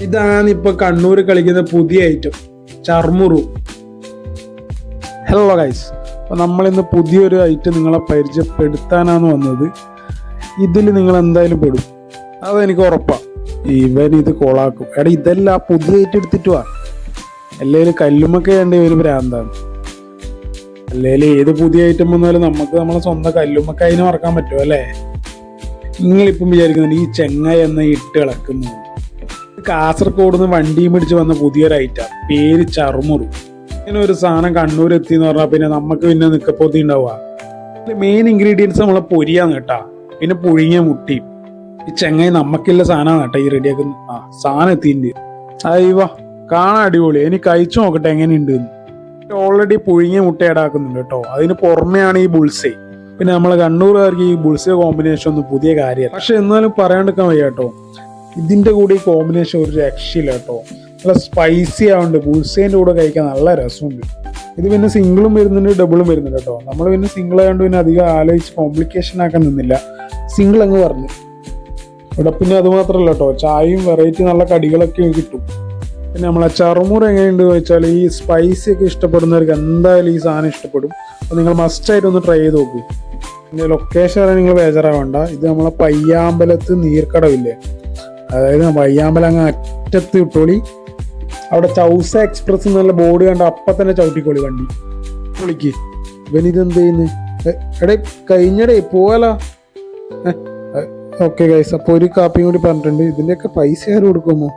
ഇതാണ് ഇപ്പൊ കണ്ണൂർ കളിക്കുന്ന പുതിയ ഐറ്റം ചർമുറു. ഹലോ ഗൈസ്, അപ്പോൾ നമ്മളിന്ന് പുതിയൊരു ഐറ്റം നിങ്ങളെ പരിചയപ്പെടുത്താനാണ് വന്നത്. ഇതിൽ നിങ്ങൾ എന്തായാലും പെടും, അതെനിക്ക് ഉറപ്പാണ്. ഇവൻ ഇത് കോളാക്കും. എടാ ഇതെല്ലാം പുതിയ ഐറ്റം എടുത്തിട്ട് വാ, അല്ലെങ്കിൽ കല്ലുമ്മൊക്കെ വേണ്ടി ഒരു ഭ്രാന്താണ്. അല്ലെങ്കിൽ ഏത് പുതിയ ഐറ്റം വന്നാലും നമുക്ക് നമ്മളെ സ്വന്തം കല്ലുമ്മൊക്കെ അതിന് മറക്കാൻ പറ്റുമോ അല്ലേ? നിങ്ങളിപ്പം വിചാരിക്കുന്നുണ്ട് ഈ ചെങ്ങായി എന്ന ഇട്ട് ഇളക്കുന്നു. കാസർഗോഡ് നിന്ന് വണ്ടിയും പിടിച്ച് വന്ന പുതിയൊരു ഐറ്റം, പേര് ചർമുറു. ഇങ്ങനെ ഒരു സാധനം കണ്ണൂർ എത്തി എന്ന് പറഞ്ഞാൽ പിന്നെ നമുക്ക് പിന്നെ നിക്കപ്പോത്തി ഉണ്ടാവുക. മെയിൻ ഇൻഗ്രീഡിയൻസ് നമ്മളെ പൊരിയാന്ന് കേട്ടാ, പിന്നെ പുഴുങ്ങിയ മുട്ടിയും. ഈ ചെങ്ങായി നമുക്കില്ല സാധനമാണ് കേട്ടോ ഈ റെഡിയാക്കുന്ന. സാധനം എത്തിയിട്ടുണ്ട്. അയ്യോ കാണാൻ അടിപൊളി. എനിക്ക് കഴിച്ചു നോക്കട്ടെ എങ്ങനെയുണ്ട്. ഓൾറെഡി പുഴുങ്ങിയ മുട്ട ഇടാക്കുന്നുണ്ട് കേട്ടോ. അതിന് പുറമെയാണ് ഈ ബുൾസൈ. പിന്നെ നമ്മളെ കണ്ണൂരുകാർക്ക് ഈ ബുൾസൈ കോമ്പിനേഷൻ ഒന്നും പുതിയ കാര്യമല്ല. പക്ഷെ എന്നാലും പറയാണ്ടിരിക്കാൻ വയ്യ കേട്ടോ, ഇതിന്റെ കൂടെ ഈ കോമ്പിനേഷൻ ഒരു രക്ഷയില്ല കേട്ടോ. നല്ല സ്പൈസി ആവുന്നുണ്ട്. ബുൾസൈൻ്റെ കൂടെ കഴിക്കാൻ നല്ല രസമുണ്ട്. ഇത് പിന്നെ സിംഗിളും വരുന്നുണ്ട്, ഡബിളും വരുന്നുണ്ട് കേട്ടോ. നമ്മൾ പിന്നെ സിംഗിൾ ആയതുകൊണ്ട് പിന്നെ അധികം ആലോചിച്ച് കോംപ്ലിക്കേഷൻ ആക്കാൻ നിന്നില്ല, സിംഗിൾ അങ്ങ് പറഞ്ഞു. ഇവിടെ പിന്നെ അത് മാത്രമല്ല കേട്ടോ, ചായയും വെറൈറ്റി നല്ല കടികളൊക്കെ കിട്ടും. പിന്നെ നമ്മളെ ചറുമുറ എങ്ങനെയുണ്ട് ചോദിച്ചാൽ, ഈ സ്പൈസി ഒക്കെ ഇഷ്ടപ്പെടുന്നവർക്ക് എന്തായാലും ഈ സാധനം ഇഷ്ടപ്പെടും. അപ്പോൾ നിങ്ങൾ മസ്റ്റായിട്ട് ഒന്ന് ട്രൈ ചെയ്ത് നോക്കൂ. പിന്നെ ലൊക്കേഷൻ വരെ നിങ്ങൾ ബേജാറാവണ്ട. ഇത് നമ്മളെ പയ്യാമ്പലത്ത് നീർക്കടവില്ലേ, അതായത് പയ്യാമ്പലം അങ്ങ് അറ്റത്ത് ഇട്ടോളി. അവിടെ ചൗസ എക്സ്പ്രസ് എന്നുള്ള ബോർഡ് കണ്ട അപ്പം തന്നെ ചവിട്ടിക്കോളി വണ്ടി. വിളിക്ക് ഇവനിതെന്ത് ചെയ്യുന്നു? എടേ കഴിഞ്ഞടേ പോവാലോ. ഓക്കെ ഗൈസ്, അപ്പോൾ ഒരു കാപ്പിയും കൂടി പറഞ്ഞിട്ടുണ്ട്. ഇതിൻ്റെയൊക്കെ പൈസ ആരും കൊടുക്കുമോ?